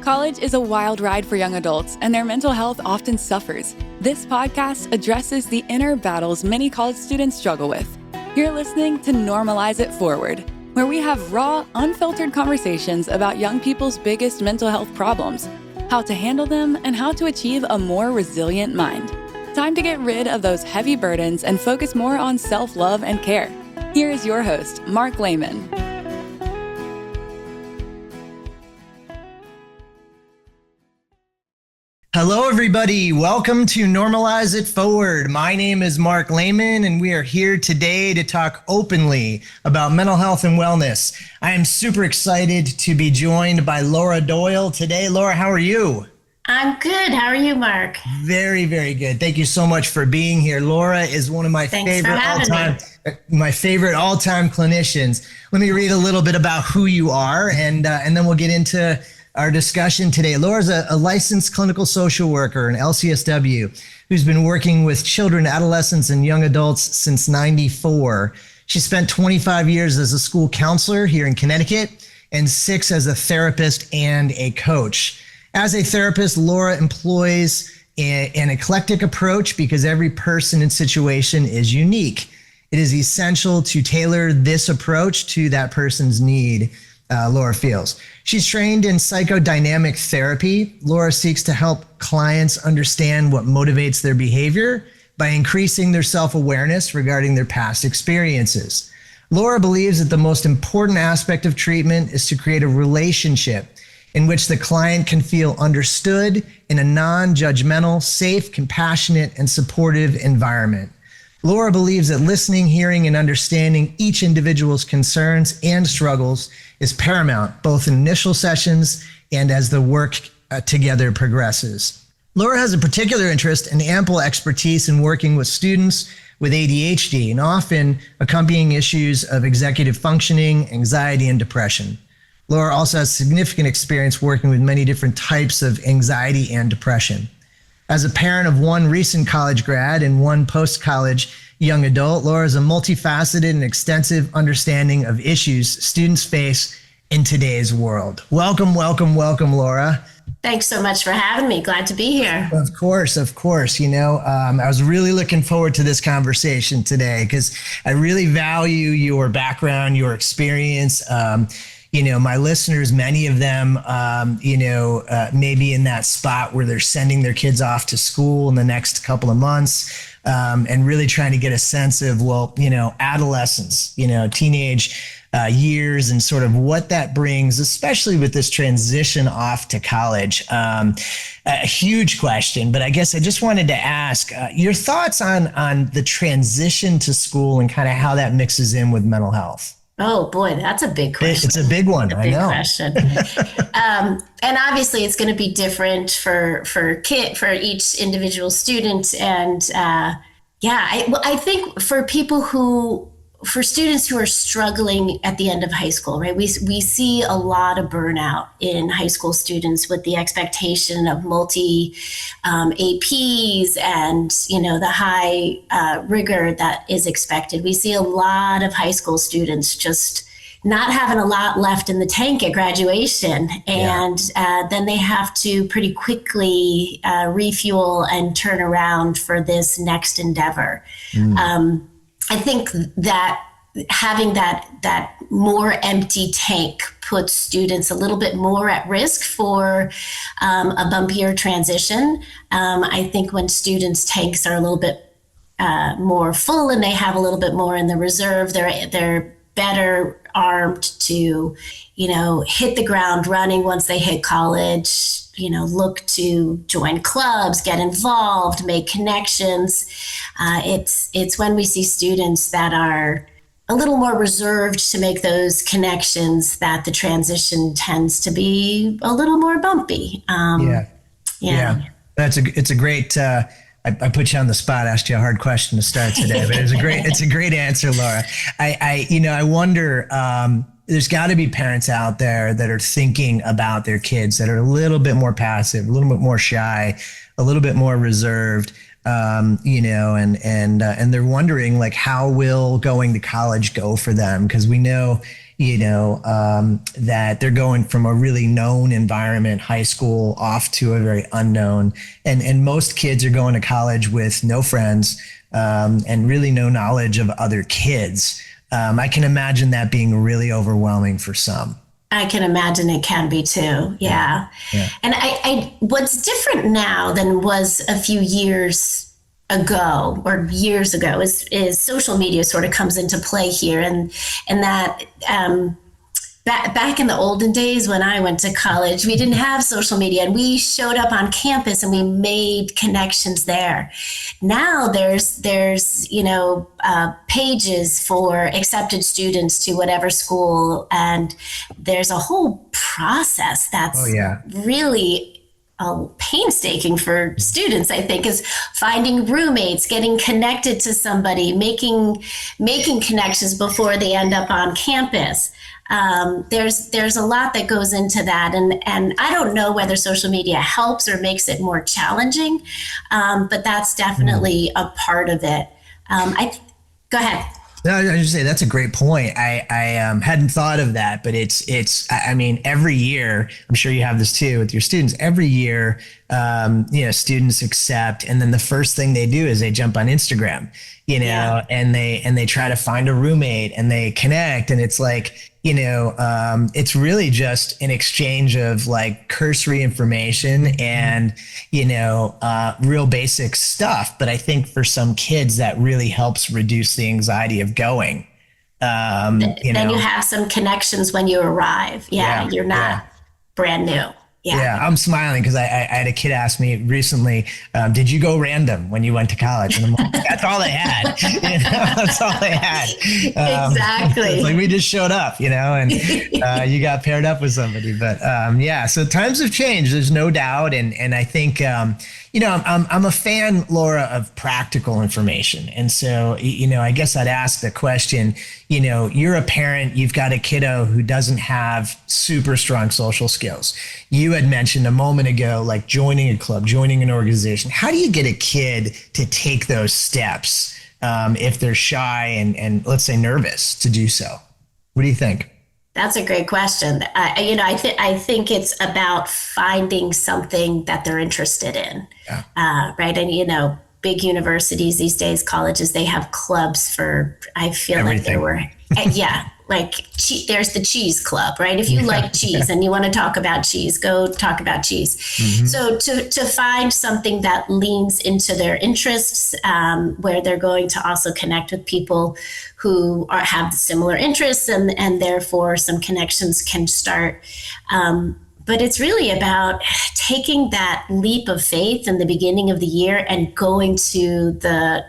College is a wild ride for young adults, and their mental health often suffers. This podcast addresses the inner battles many college students struggle with. You're listening to Normalize It Forward, where we have raw, unfiltered conversations about young people's biggest mental health problems, how to handle them, and how to achieve a more resilient mind. Time to get rid of those heavy burdens and focus more on self-love and care. Here is your host, Mark Lehman. Hello, everybody. Welcome to Normalize It Forward. My name is Mark Lehman, and we are here today to talk openly about mental health and wellness. I am super excited to be joined by Laura Doyle today. Laura, how are you? I'm good. How are you, Mark? Very, very good. Thank you so much for being here. Laura is one of my favorite all-time clinicians. Let me read a little bit about who you are, and then we'll get into our discussion today. Laura's a licensed clinical social worker, an LCSW, who's been working with children, adolescents, and young adults since '94. She spent 25 years as a school counselor here in Connecticut and 6 as a therapist and a coach. As a therapist, Laura employs an eclectic approach because every person and situation is unique. It is essential to tailor this approach to that person's need. Laura feels. She's trained in psychodynamic therapy. Laura seeks to help clients understand what motivates their behavior by increasing their self-awareness regarding their past experiences. Laura believes that the most important aspect of treatment is to create a relationship in which the client can feel understood in a non-judgmental, safe, compassionate, and supportive environment. Laura believes that listening, hearing, and understanding each individual's concerns and struggles is paramount, both in initial sessions and as the work together progresses. Laura has a particular interest and ample expertise in working with students with ADHD and often accompanying issues of executive functioning, anxiety, and depression. Laura also has significant experience working with many different types of anxiety and depression. As a parent of one recent college grad and one post-college young adult, Laura has a multifaceted and extensive understanding of issues students face in today's world. Welcome, welcome, welcome, Laura. Thanks so much for having me. Glad to be here. Of course. You know, I was really looking forward to this conversation today because I really value your background, your experience. You know, my listeners, many of them, maybe in that spot where they're sending their kids off to school in the next couple of months and really trying to get a sense of, adolescence, teenage years and sort of what that brings, especially with this transition off to college. A huge question, but I guess I just wanted to ask your thoughts on the transition to school and kind of how that mixes in with mental health. Oh boy, that's a big question. It's a big one. I know. Question. And obviously, it's going to be different for each individual student. And I think for students who are struggling at the end of high school, right? We see a lot of burnout in high school students with the expectation of multi APs and the high rigor that is expected. We see a lot of high school students just not having a lot left in the tank at graduation, and then they have to pretty quickly refuel and turn around for this next endeavor. I think that having that more empty tank puts students a little bit more at risk for a bumpier transition. I think when students' tanks are a little bit more full and they have a little bit more in the reserve, they're better armed to, hit the ground running once they hit college. Look to join clubs, get involved, make connections. It's when we see students that are a little more reserved to make those connections that the transition tends to be a little more bumpy. It's a great. I put you on the spot, asked you a hard question to start today, but it's a great answer, Laura. I wonder. There's got to be parents out there that are thinking about their kids that are a little bit more passive, a little bit more shy, a little bit more reserved, and they're wondering, like, how will going to college go for them? Because we know, that they're going from a really known environment, high school, off to a very unknown. And most kids are going to college with no friends and really no knowledge of other kids. I can imagine that being really overwhelming for some. I can imagine it can be too. Yeah. And what's different now than was a few years ago or years ago is social media sort of comes into play here. And that, back in the olden days when I went to college, we didn't have social media and we showed up on campus and we made connections there. Now there's pages for accepted students to whatever school, and there's a whole process that's really painstaking for students, I think, is finding roommates, getting connected to somebody, making connections before they end up on campus. There's a lot that goes into that, and I don't know whether social media helps or makes it more challenging, but that's definitely a part of it. Go ahead. No, I just say that's a great point. I hadn't thought of that, but I mean, every year, I'm sure you have this too with your students. Every year, students accept, and then the first thing they do is they jump on Instagram, and they try to find a roommate and they connect, and it's like, it's really just an exchange of like cursory information and, real basic stuff. But I think for some kids that really helps reduce the anxiety of going. Then you have some connections when you arrive. You're not brand new. Yeah, I'm smiling because I had a kid ask me recently, did you go random when you went to college? And I'm like, that's all they had. That's all they had. Exactly. It's like we just showed up, and you got paired up with somebody. But so times have changed. There's no doubt. And I think, I'm a fan, Laura, of practical information. And so, I guess I'd ask the question, you're a parent, you've got a kiddo who doesn't have super strong social skills. You had mentioned a moment ago, like joining a club, joining an organization. How do you get a kid to take those steps if they're shy and let's say nervous to do so? What do you think? That's a great question. I think it's about finding something that they're interested in, right? And big universities these days, colleges, they have clubs for. I feel everything. Like there were, there's the cheese club, right? If you like cheese and you want to talk about cheese, go talk about cheese. Mm-hmm. So to find something that leans into their interests, where they're going to also connect with people who have similar interests, and therefore some connections can start. But it's really about taking that leap of faith in the beginning of the year and going to the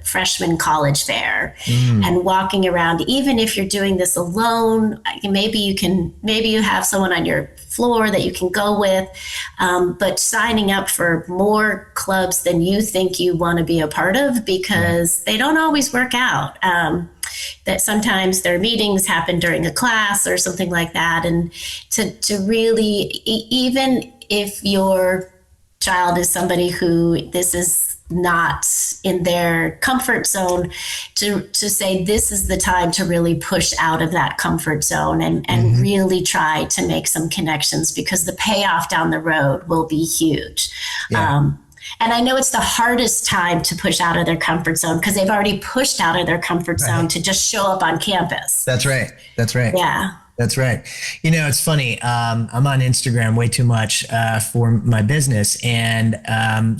freshman college fair and walking around. Even if you're doing this alone, maybe you have someone on your floor that you can go with, but signing up for more clubs than you think you want to be a part of, because they don't always work out. That sometimes their meetings happen during a class or something like that. And to really, even if your child is somebody who this is not in their comfort zone, to say this is the time to really push out of that comfort zone and really try to make some connections, because the payoff down the road will be huge. Yeah. And I know it's the hardest time to push out of their comfort zone because they've already pushed out of their comfort zone to just show up on campus. That's right. Yeah. That's right. It's funny. I'm on Instagram way too much for my business. And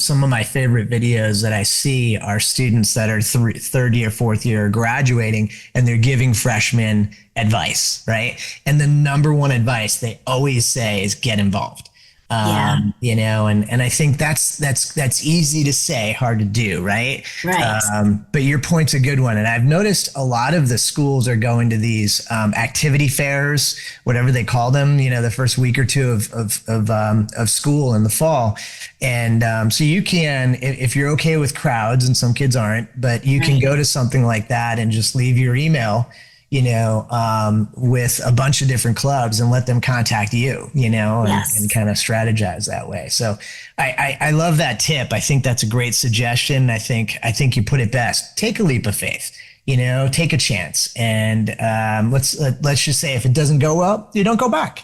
some of my favorite videos that I see are students that are third year, fourth year graduating, and they're giving freshmen advice, right? And the number one advice they always say is get involved. And I think that's easy to say, hard to do, right? Right. But your point's a good one. And I've noticed a lot of the schools are going to these activity fairs, whatever they call them, the first week or two of school in the fall. And so you can, if you're okay with crowds, and some kids aren't, but you can go to something like that and just leave your email with a bunch of different clubs and let them contact you, and kind of strategize that way. So I love that tip. I think that's a great suggestion. I think you put it best. Take a leap of faith. take a chance. And let's just say if it doesn't go well, you don't go back,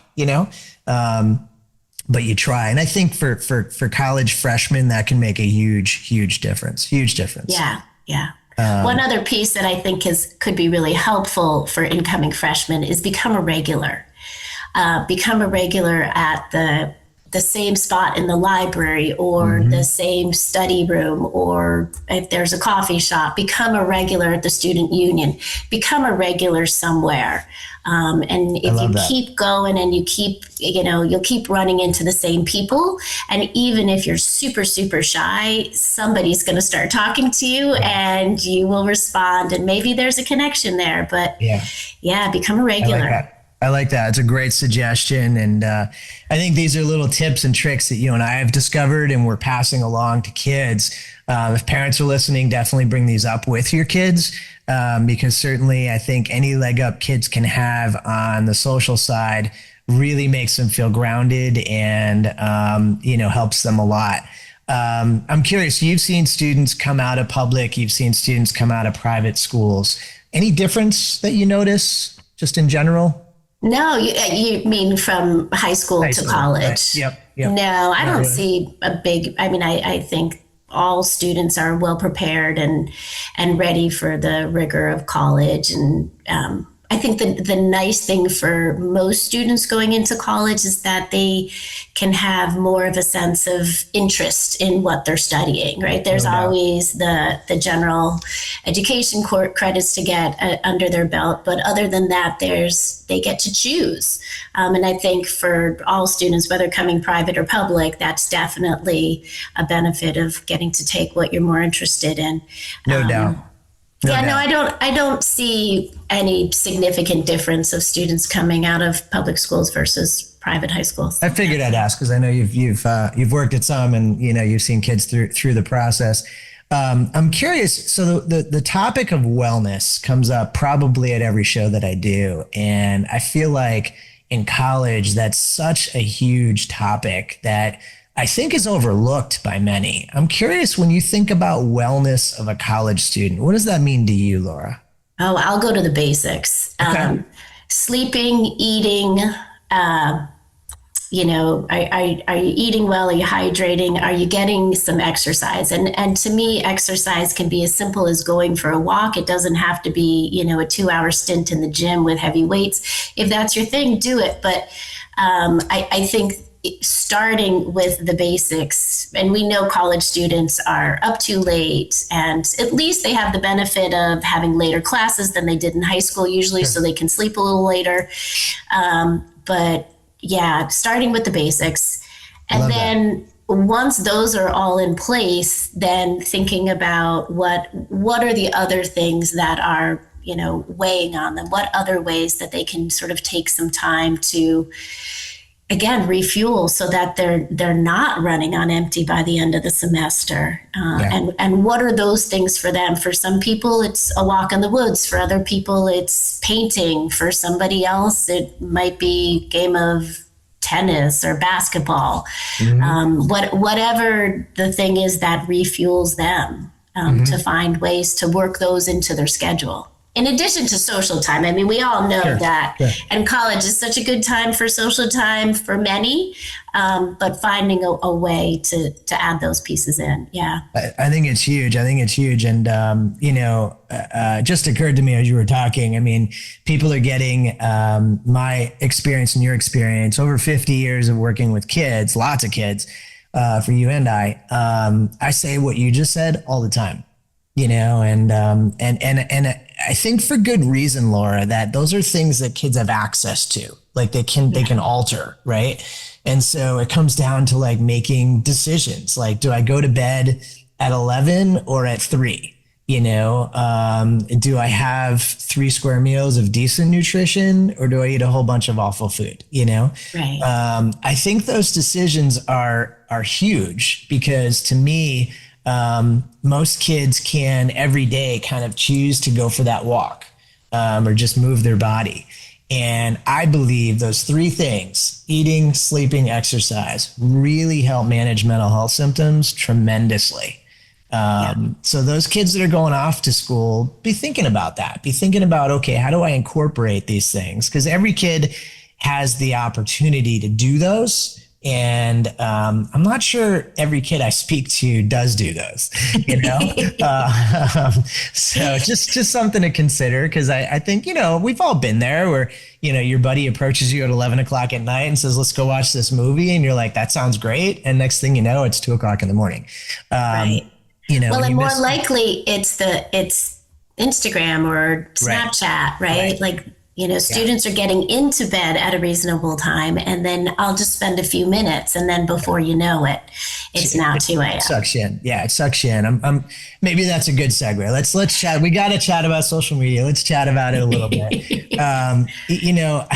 but you try. And I think for college freshmen, that can make a huge difference. Huge difference. Yeah. Yeah. One other piece that I think could be really helpful for incoming freshmen is become a regular. Become a regular at the same spot in the library or the same study room, or if there's a coffee shop, become a regular at the student union, become a regular somewhere. And if you keep going and you keep, you'll keep running into the same people. And even if you're super, super shy, somebody's going to start talking to you and you will respond. And maybe there's a connection there, but become a regular. I like that. It's a great suggestion. And I think these are little tips and tricks that you and I have discovered and we're passing along to kids. If parents are listening, definitely bring these up with your kids, because certainly I think any leg up kids can have on the social side really makes them feel grounded and, helps them a lot. I'm curious, you've seen students come out of public, you've seen students come out of private schools. Any difference that you notice just in general? No, you mean from high school to college? Right. Yep. No, I don't see a big, I think all students are well prepared and ready for the rigor of college. And I think the nice thing for most students going into college is that they can have more of a sense of interest in what they're studying, right? There's always the general education credits to get under their belt. But other than that, they get to choose. And I think for all students, whether coming private or public, that's definitely a benefit of getting to take what you're more interested in. No doubt. I don't see any significant difference of students coming out of public schools versus private high schools. I figured I'd ask because I know you've worked at some and you've seen kids through the process. I'm curious. So the topic of wellness comes up probably at every show that I do, and I feel like in college that's such a huge topic that I think is overlooked by many. I'm curious, when you think about wellness of a college student, what does that mean to you, Laura? Oh, I'll go to the basics. Okay. Sleeping, eating, are you eating well? Are you hydrating? Are you getting some exercise? And to me, exercise can be as simple as going for a walk. It doesn't have to be, a 2-hour stint in the gym with heavy weights. If that's your thing, do it. But I think starting with the basics, and we know college students are up too late, and at least they have the benefit of having later classes than they did in high school usually, so they can sleep a little later. But yeah, starting with the basics. And then once those are all in place, then thinking about what are the other things that are, weighing on them, what other ways that they can sort of take some time to, again, refuel so that they're not running on empty by the end of the semester. And what are those things for them? For some people, it's a walk in the woods. For other people, it's painting. For somebody else, it might be game of tennis or basketball. Whatever the thing is that refuels them, to find ways to work those into their schedule. In addition to social time, we all know that, and college is such a good time for social time for many, but finding a way to add those pieces in. Yeah. I think it's huge. And, just occurred to me as you were talking, people are getting my experience and your experience over 50 years of working with kids, lots of kids, for you and I say what you just said all the time. And I think for good reason, Laura, that those are things that kids have access to, like they can alter, right? And so it comes down to like making decisions. Like, do I go to bed at 11 or at 3? Do I have 3 square meals of decent nutrition, or do I eat a whole bunch of awful food? Right. I think those decisions are huge, because to me, most kids can every day kind of choose to go for that walk, or just move their body. And I believe those 3 things, eating, sleeping, exercise, really help manage mental health symptoms tremendously. So those kids that are going off to school, be thinking about that. Be thinking about, okay, how do I incorporate these things? Because every kid has the opportunity to do those. And I'm not sure every kid I speak to does do those, you know? So just something to consider, because I think, you know, we've all been there where, you know, your buddy approaches you at 11 o'clock at night and says, let's go watch this movie. And you're like, that sounds great. And next thing you know, it's 2 o'clock in the morning. Right. You know, well, and more likely it's Instagram or Snapchat, right? Like, you know, students are getting into bed at a reasonable time, and then I'll just spend a few minutes, and then before you know it, it's now 2 a.m. It sucks you in. Yeah, it sucks you in. I'm maybe that's a good segue. Let's chat. We got to chat about social media. Let's chat about it a little bit. You know,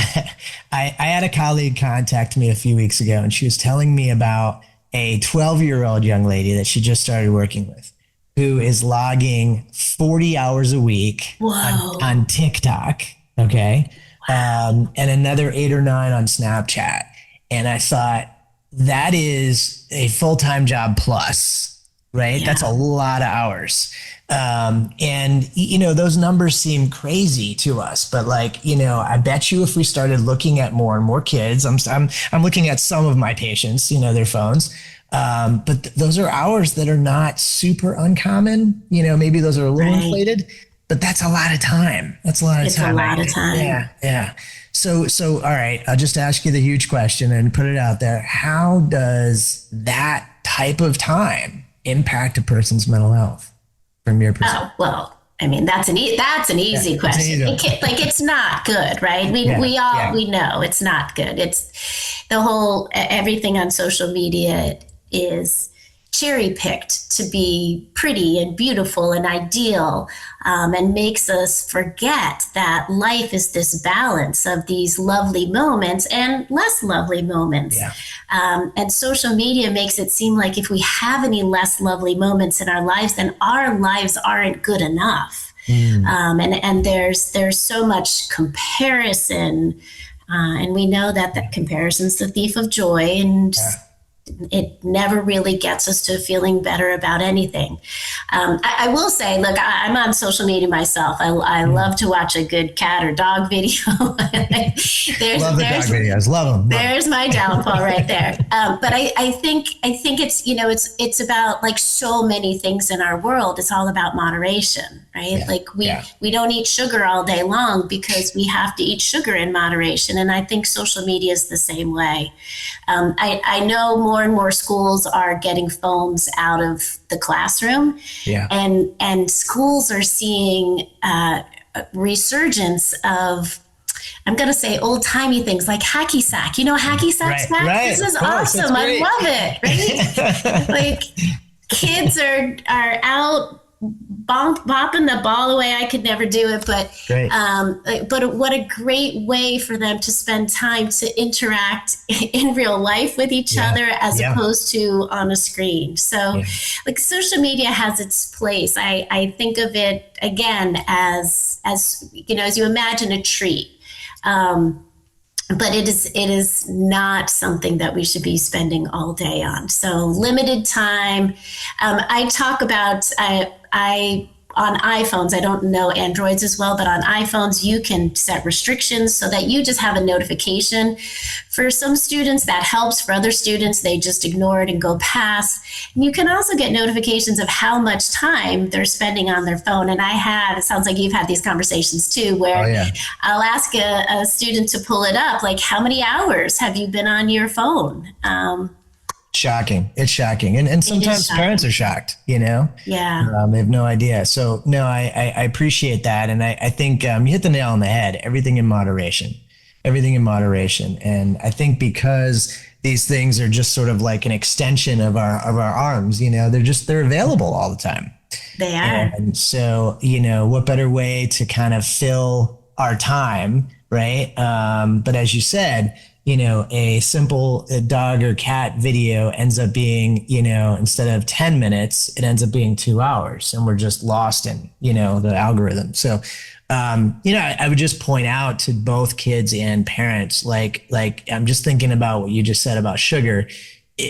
I had a colleague contact me a few weeks ago, and she was telling me about a 12-year-old young lady that she just started working with, who is logging 40 hours a week on TikTok. Okay. Wow. And another 8 or 9 on Snapchat. And I thought, that is a full-time job plus, right? Yeah. That's a lot of hours. And you know, those numbers seem crazy to us, but like, you know, I bet you if we started looking at more and more kids, I'm looking at some of my patients, you know, their phones. But those are hours that are not super uncommon. You know, maybe those are a little inflated. But that's a lot of time. That's a lot of time. It's a lot of time. Yeah, yeah. So, all right, I'll just ask you the huge question and put it out there. How does that type of time impact a person's mental health from your perspective? Oh, well, I mean, that's an easy question. It's not good, right? We know it's not good. It's the whole, everything on social media is cherry picked to be pretty and beautiful and ideal, and makes us forget that life is this balance of these lovely moments and less lovely moments. Yeah. And social media makes it seem like if we have any less lovely moments in our lives, then our lives aren't good enough. And there's so much comparison, and we know that comparison's the thief of joy, and it never really gets us to feeling better about anything. I will say, look, I'm on social media myself. I love to watch a good cat or dog video. Love the dog videos. Love them. There's my downfall right there. But I think it's, you know, it's about like so many things in our world. It's all about moderation, right? Yeah. Like we don't eat sugar all day long because we have to eat sugar in moderation. And I think social media is the same way. I know more and more schools are getting phones out of the classroom, and schools are seeing a resurgence of, I'm going to say, old timey things like hacky sack. You know, hacky sack. Right. This is awesome. I love it. Right? Like kids are out bopping the ball away. I could never do it, but what a great way for them to spend time to interact in real life with each other as opposed to on a screen. So like social media has its place. I think of it again as you know, as you imagine a tree. But it is not something that we should be spending all day on. So limited time. I talk about, I on iPhones, I don't know Androids as well, but on iPhones, you can set restrictions so that you just have a notification. For some students, that helps. For other students, they just ignore it and go past. And you can also get notifications of how much time they're spending on their phone. And it sounds like you've had these conversations too, where I'll ask a student to pull it up, like, how many hours have you been on your phone? Shocking. It's shocking. And sometimes parents are shocked, you know? Yeah. They have no idea. So no, I appreciate that. And I think you hit the nail on the head. Everything in moderation. And I think because these things are just sort of like an extension of our arms, you know, they're available all the time. They are. And so, you know, what better way to kind of fill our time, right? But as you said, you know, a simple dog or cat video ends up being, you know, instead of 10 minutes, it ends up being 2 hours, and we're just lost in, you know, the algorithm. So, you know, I would just point out to both kids and parents, like I'm just thinking about what you just said about sugar.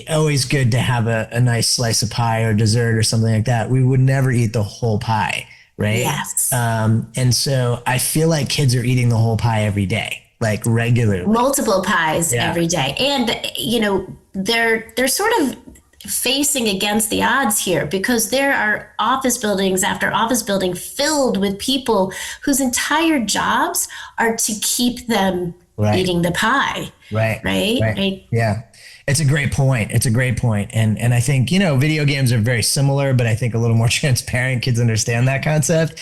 always good to have a nice slice of pie or dessert or something like that. We would never eat the whole pie, right? Yes. And so I feel like kids are eating the whole pie every day, like regularly. Multiple pies every day. And, they're sort of facing against the odds here because there are office buildings after office building filled with people whose entire jobs are to keep them eating the pie. Right. Yeah. It's a great point. And I think, video games are very similar, but I think a little more transparent. Kids understand that concept.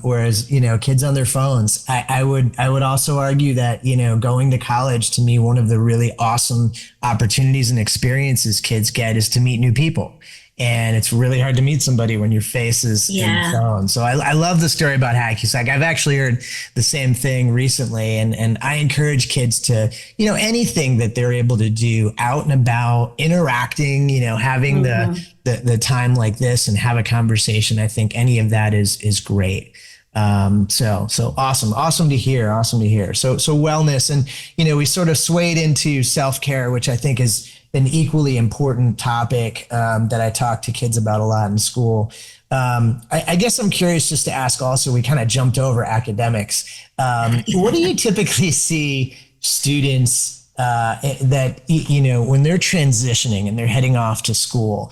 Whereas, kids on their phones, I would also argue that, going to college, to me, one of the really awesome opportunities and experiences kids get is to meet new people. And it's really hard to meet somebody when your face is in the phone. So I love the story about hacky sack. I've actually heard the same thing recently. And I encourage kids to, anything that they're able to do out and about, interacting, having the time like this and have a conversation. I think any of that is great. So awesome. Awesome to hear. So wellness, and, we sort of swayed into self-care, which I think is an equally important topic that I talk to kids about a lot in school. I guess I'm curious just to ask also, we kind of jumped over academics. What do you typically see students that, when they're transitioning and they're heading off to school?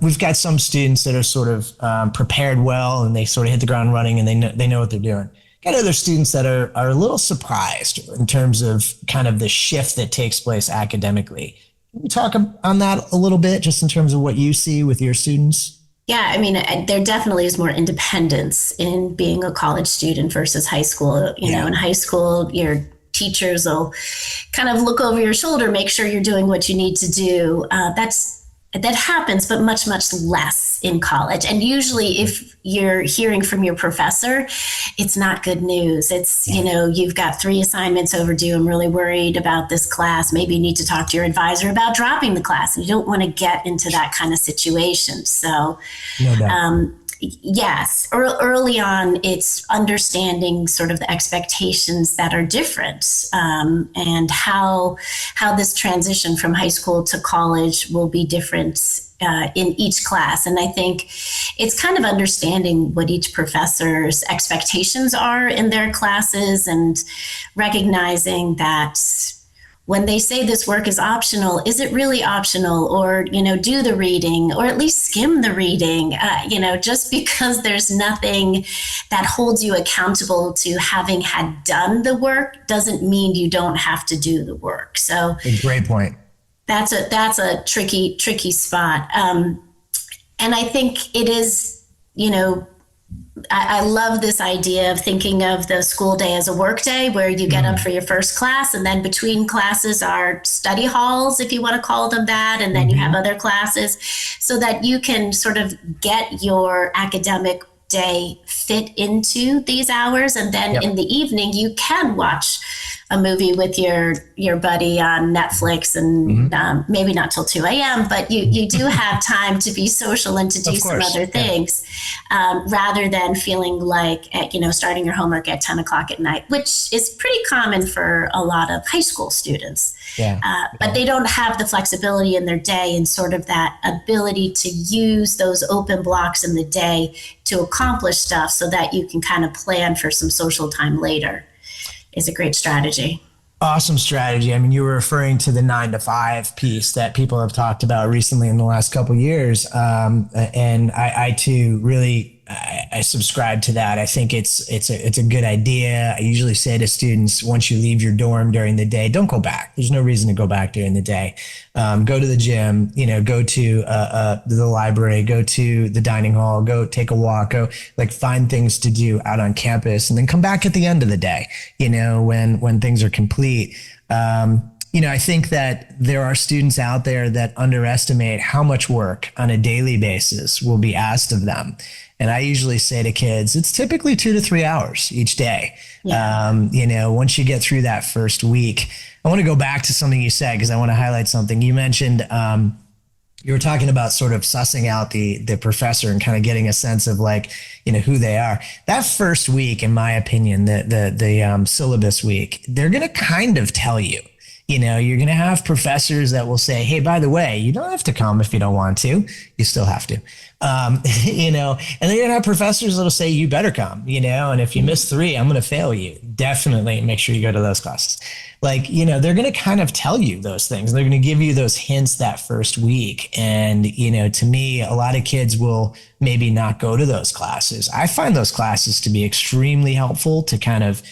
We've got some students that are sort of prepared well and they sort of hit the ground running and they know what they're doing. Got other students that are a little surprised in terms of kind of the shift that takes place academically. Can you talk on that a little bit, just in terms of what you see with your students? Yeah, I mean, there definitely is more independence in being a college student versus high school. In high school, your teachers will kind of look over your shoulder, make sure you're doing what you need to do. That happens, but much, much less in college. And usually if you're hearing from your professor, it's not good news. It's, you've got 3 assignments overdue. I'm really worried about this class. Maybe you need to talk to your advisor about dropping the class. You don't want to get into that kind of situation. So, no doubt. Yes, early on, it's understanding sort of the expectations that are different, and how this transition from high school to college will be different in each class. And I think it's kind of understanding what each professor's expectations are in their classes and recognizing that when they say this work is optional, is it really optional? Or, do the reading, or at least skim the reading, just because there's nothing that holds you accountable to having had done the work doesn't mean you don't have to do the work. So great point. That's a tricky spot. And I think it is, I love this idea of thinking of the school day as a work day where you get up for your first class, and then between classes are study halls, if you want to call them that, and then you have other classes, so that you can sort of get your academic day fit into these hours. And then in the evening, you can watch a movie with your buddy on Netflix, and maybe not till 2 a.m., but you do have time to be social and to do some other things, rather than feeling like, starting your homework at 10 o'clock at night, which is pretty common for a lot of high school students. But they don't have the flexibility in their day and sort of that ability to use those open blocks in the day to accomplish stuff so that you can kind of plan for some social time later. Is a great strategy. Awesome strategy. I mean, you were referring to the 9 to 5 piece that people have talked about recently in the last couple of years. And I too really, I subscribe to that. I think it's a good idea. I usually say to students, once you leave your dorm during the day, don't go back. There's no reason to go back during the day. Go to the gym, go to the library, go to the dining hall, go take a walk, go find things to do out on campus, and then come back at the end of the day, when things are complete. I think that there are students out there that underestimate how much work on a daily basis will be asked of them. And I usually say to kids, it's typically 2 to 3 hours each day. Once you get through that first week. I want to go back to something you said, because I want to highlight something. You mentioned, you were talking about sort of sussing out the professor and kind of getting a sense of who they are. That first week, in my opinion, the syllabus week, they're going to kind of tell you. You're going to have professors that will say, hey, by the way, you don't have to come if you don't want to. You still have to. And then you're going to have professors that'll say, you better come, and if you miss 3, I'm going to fail you. Definitely make sure you go to those classes. They're going to kind of tell you those things. They're going to give you those hints that first week. And, to me, a lot of kids will maybe not go to those classes. I find those classes to be extremely helpful to kind of,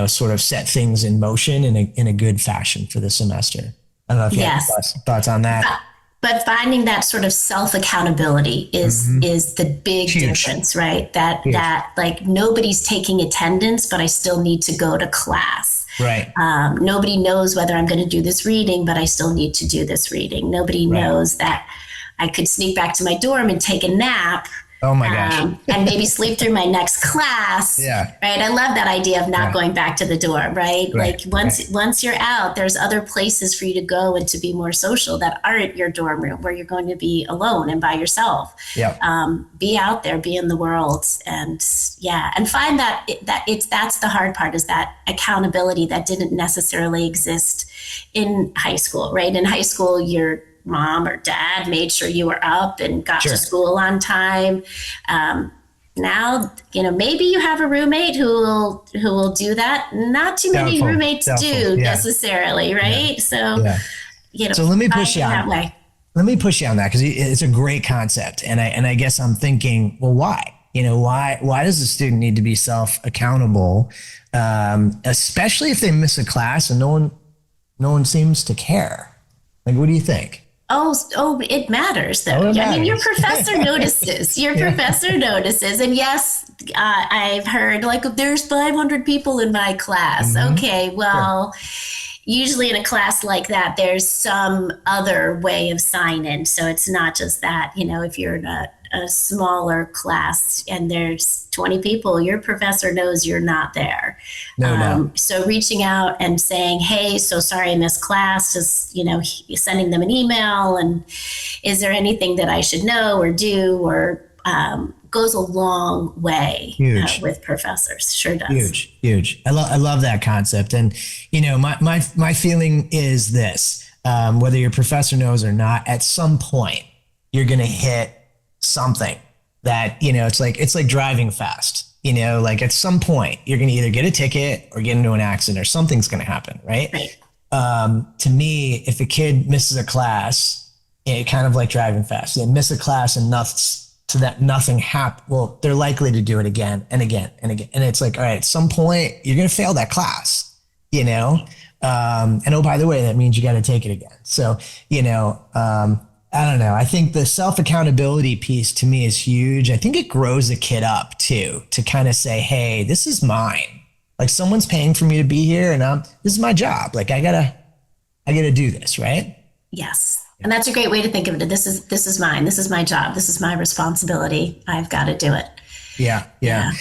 sort of set things in motion in a good fashion for the semester. I don't know if you have thoughts on that. But finding that sort of self-accountability is the big difference, right? That like nobody's taking attendance, but I still need to go to class. Right. Nobody knows whether I'm going to do this reading, but I still need to do this reading. Nobody knows that I could sneak back to my dorm and take a nap. Oh my gosh. And maybe sleep through my next class. Yeah. Right. I love that idea of not going back to the dorm, right? Like once you're out, there's other places for you to go and to be more social that aren't your dorm room where you're going to be alone and by yourself. Yeah. Be out there, be in the world, and find that's the hard part, is that accountability that didn't necessarily exist in high school, right? In high school, your mom or dad made sure you were up and got to school on time. Now, maybe you have a roommate who will do that. Not too many roommates do necessarily, right? So, so let me push you on. Let me push you on that, because it's a great concept, and I guess I'm thinking, well, why? Why does the student need to be self-accountable, especially if they miss a class and no one seems to care? Like, what do you think? Oh, it matters though. I mean, your professor notices. Your professor notices. And yes, I've heard like there's 500 people in my class. Okay, well, usually in a class like that, there's some other way of sign-in. So it's not just that, if you're in a smaller class and there's 20 people, your professor knows you're not there. So reaching out and saying, hey, so sorry I missed class, just, sending them an email, and is there anything that I should know or do, or goes a long way with professors. Sure does. Huge. I love that concept. And, my feeling is this, whether your professor knows or not, at some point you're going to hit something that, it's like driving fast, like at some point you're going to either get a ticket or get into an accident, or something's going to happen. Right. To me, if a kid misses a class, it kind of like driving fast, they miss a class and nothing happened. Well, they're likely to do it again and again and again. And it's like, all right, at some point you're going to fail that class, and oh, by the way, that means you got to take it again. So, I don't know. I think the self-accountability piece to me is huge. I think it grows a kid up too, to kind of say, hey, this is mine. Like, someone's paying for me to be here, and this is my job. Like, I gotta do this, right? Yes. And that's a great way to think of it. This is mine. This is my job. This is my responsibility. I've got to do it. Yeah.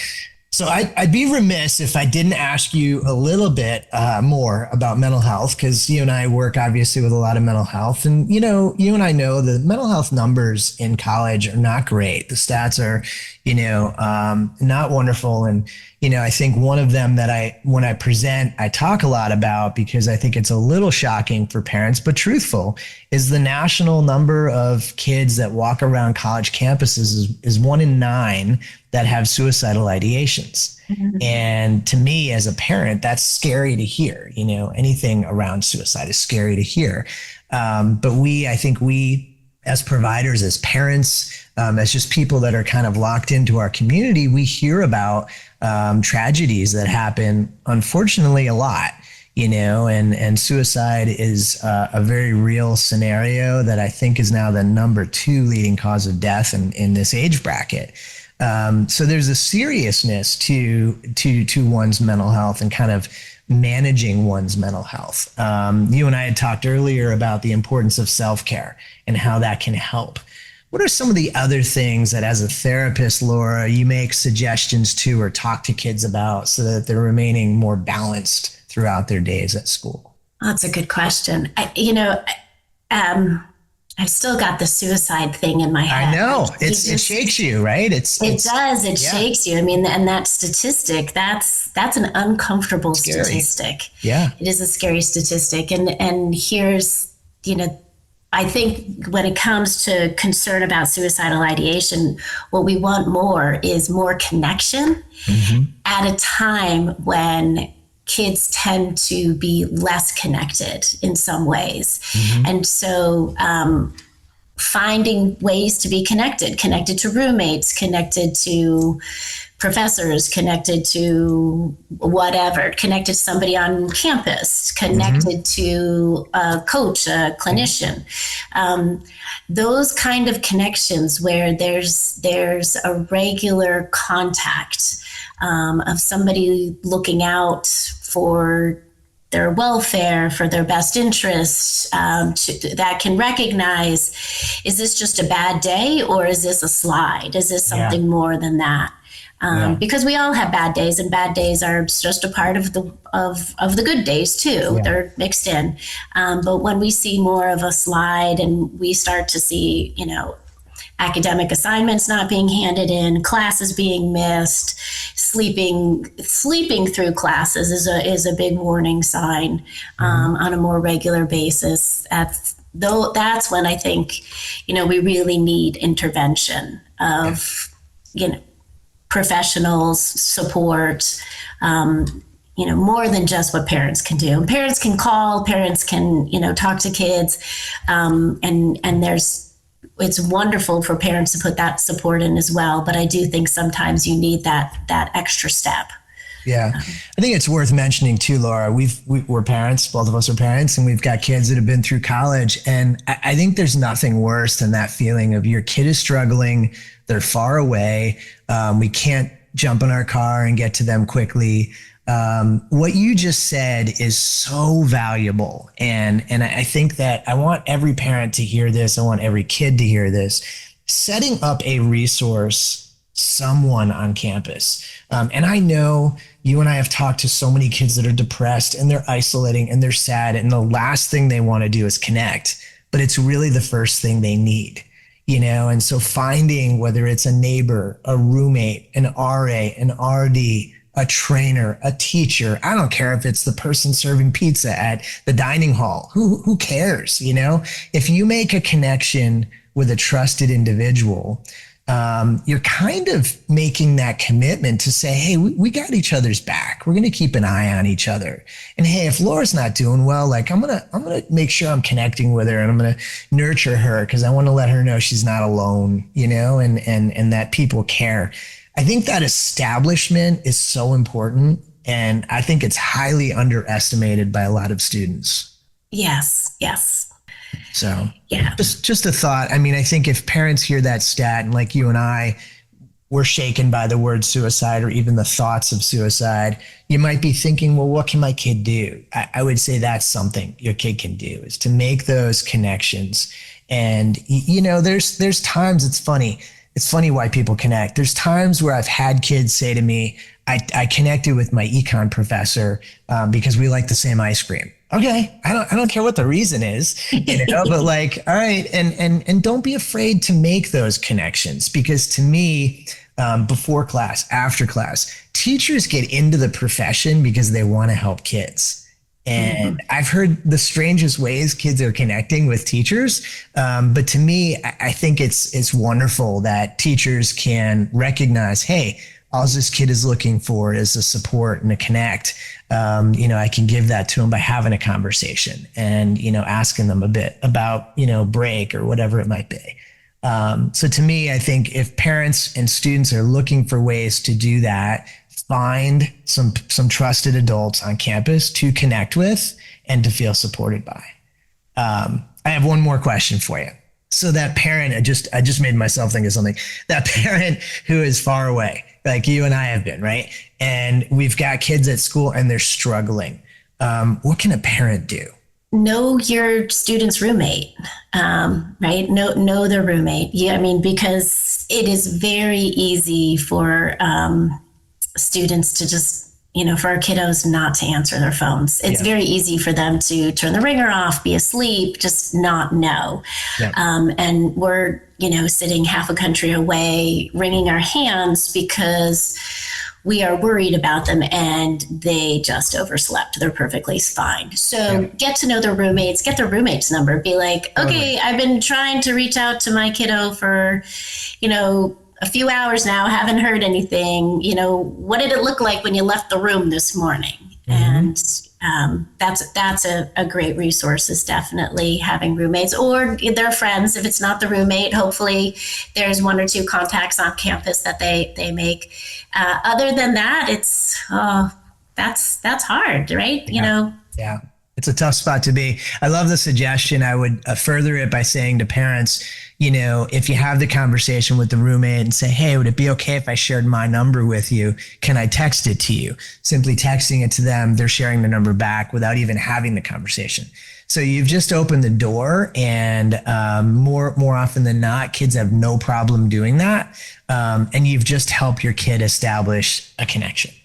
So I'd be remiss if I didn't ask you a little bit more about mental health, because you and I work obviously with a lot of mental health, and you and I know the mental health numbers in college are not great. The stats are, not wonderful. And, I think one of them that when I present, I talk a lot about, because I think it's a little shocking for parents, but truthful, is the national number of kids that walk around college campuses is 1 in 9 that have suicidal ideations. And to me, as a parent, that's scary to hear. Anything around suicide is scary to hear. But I think we as providers, as parents, as just people that are kind of locked into our community, we hear about tragedies that happen, unfortunately, a lot. And suicide is a very real scenario that I think is now the number 2 leading cause of death in this age bracket. So there's a seriousness to one's mental health and kind of managing one's mental health. You and I had talked earlier about the importance of self-care and how that can help. What are some of the other things that, as a therapist, Laura, you make suggestions to or talk to kids about so that they're remaining more balanced throughout their days at school? That's a good question. I I've still got the suicide thing in my head. I know. Like, It shakes you, right? It does. It shakes you. I mean, and that statistic, that's an uncomfortable scary statistic. Yeah. It is a scary statistic. And here's, I think when it comes to concern about suicidal ideation, what we want more is more connection at a time when kids tend to be less connected in some ways. And so finding ways to be connected to roommates, connected to professors, connected to whatever, connected to somebody on campus, connected to a coach, a clinician. Those kind of connections where there's a regular contact of somebody looking out for their welfare, for their best interests, that can recognize, is this just a bad day or is this a slide? Is this something more than that? Because we all have bad days, and bad days are just a part of the good days too. They're mixed in. But when we see more of a slide and we start to see, academic assignments not being handed in, classes being missed, sleeping through classes is a big warning sign on a more regular basis. That's when I think, we really need intervention of, professionals, support, more than just what parents can do. Parents can call, parents can, talk to kids, and it's wonderful for parents to put that support in as well. But I do think sometimes you need that extra step. Yeah. I think it's worth mentioning too, Laura, we're parents, both of us are parents, and we've got kids that have been through college. And I think there's nothing worse than that feeling of your kid is struggling. They're far away. We can't jump in our car and get to them quickly. What you just said is so valuable. And I think that I want every parent to hear this. I want every kid to hear this. Setting up a resource, someone on campus. And I know you and I have talked to so many kids that are depressed and they're isolating and they're sad. And the last thing they want to do is connect, but it's really the first thing they need. And so finding, whether it's a neighbor, a roommate, an RA, an RD, a trainer, a teacher, I don't care if it's the person serving pizza at the dining hall, who cares? If you make a connection with a trusted individual, you're kind of making that commitment to say, hey, we got each other's back. We're going to keep an eye on each other. And hey, if Laura's not doing well, like I'm going to make sure I'm connecting with her and I'm going to nurture her because I want to let her know she's not alone, and that people care. I think that establishment is so important. And I think it's highly underestimated by a lot of students. Yes. So just a thought. I mean, I think if parents hear that stat and like you and I were shaken by the word suicide or even the thoughts of suicide, you might be thinking, well, what can my kid do? I would say that's something your kid can do, is to make those connections. And, there's times it's funny. It's funny why people connect. There's times where I've had kids say to me, I connected with my econ professor because we like the same ice cream. Okay, I don't care what the reason is, but like, all right, and don't be afraid to make those connections, because to me, before class, after class, teachers get into the profession because they want to help kids. And I've heard the strangest ways kids are connecting with teachers. But to me, I think it's wonderful that teachers can recognize, hey, all this kid is looking for is a support and a connect. I can give that to them by having a conversation and, asking them a bit about, break or whatever it might be. So to me, I think if parents and students are looking for ways to do that, find some trusted adults on campus to connect with and to feel supported by. I have one more question for you. So that parent, I just made myself think of something. That parent who is far away, like you and I have been, right? And we've got kids at school and they're struggling. What can a parent do? Know your student's roommate, right? Know their roommate. Yeah, because it is very easy for students to just for our kiddos not to answer their phones. It's very easy for them to turn the ringer off, be asleep, just not know. Yeah. And we're, sitting half a country away, wringing our hands because we are worried about them and they just overslept. They're perfectly fine. So get to know their roommates, get their roommate's number, be like, okay, I've been trying to reach out to my kiddo for, a few hours now, haven't heard anything. What did it look like when you left the room this morning? Mm-hmm. And that's a great resource, is definitely having roommates or their friends. If it's not the roommate, hopefully there's one or two contacts on campus that they make. Other than that, it's that's hard, right? Yeah. It's a tough spot to be. I love the suggestion. I would further it by saying to parents, if you have the conversation with the roommate and say, hey, would it be okay if I shared my number with you? Can I text it to you? Simply texting it to them, they're sharing the number back without even having the conversation. So you've just opened the door, and more often than not, kids have no problem doing that. And you've just helped your kid establish a connection.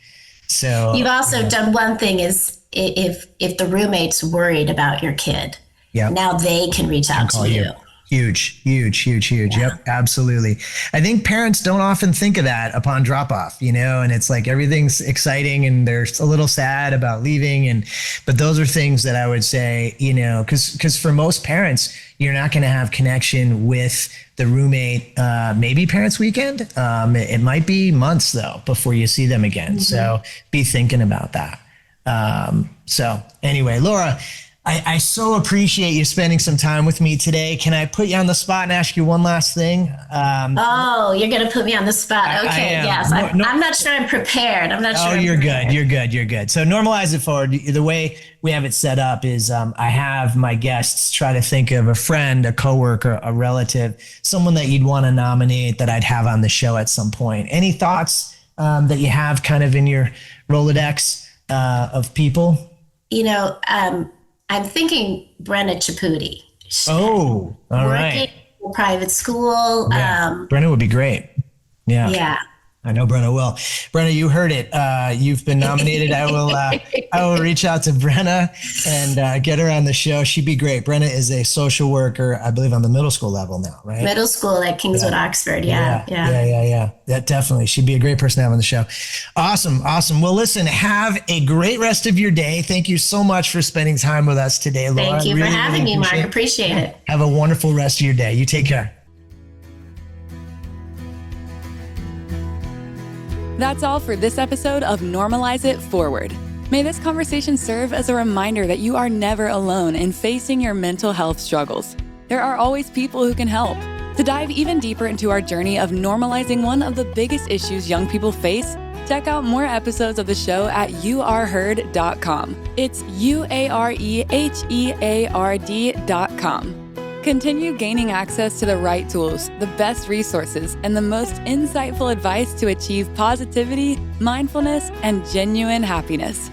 So you've also done one thing is, if the roommate's worried about your kid, now they can reach out to you. Huge. Yep, absolutely. I think parents don't often think of that upon drop off, and it's like everything's exciting and they're a little sad about leaving. But those are things that I would say, because for most parents, you're not going to have connection with the roommate, maybe parents' weekend. It might be months though before you see them again. Mm-hmm. So be thinking about that. So anyway, Laura, I so appreciate you spending some time with me today. Can I put you on the spot and ask you one last thing? You're going to put me on the spot. Okay. Yes. I'm not sure I'm prepared. I'm not sure. Oh, you're good. You're good. So normalize it forward. The way we have it set up is, I have my guests try to think of a friend, a coworker, a relative, someone that you'd want to nominate that I'd have on the show at some point. Any thoughts, that you have kind of in your Rolodex, of people? I'm thinking Brenna Chaputi. Oh, all right. Working in a private school. Yeah. Brenna would be great. Yeah. Yeah. I know Brenna will. Brenna, you heard it. You've been nominated. I will reach out to Brenna and get her on the show. She'd be great. Brenna is a social worker, I believe, on the middle school level now, right? Middle school at Kingswood, Oxford. Yeah. Yeah, definitely. She'd be a great person to have on the show. Awesome. Well, listen, have a great rest of your day. Thank you so much for spending time with us today, Laura. Thank you for having me, Mark. Appreciate it. Have a wonderful rest of your day. You take care. That's all for this episode of Normalize It Forward. May this conversation serve as a reminder that you are never alone in facing your mental health struggles. There are always people who can help. To dive even deeper into our journey of normalizing one of the biggest issues young people face, check out more episodes of the show at youareheard.com. It's UAREHEARD.com. Continue gaining access to the right tools, the best resources, and the most insightful advice to achieve positivity, mindfulness, and genuine happiness.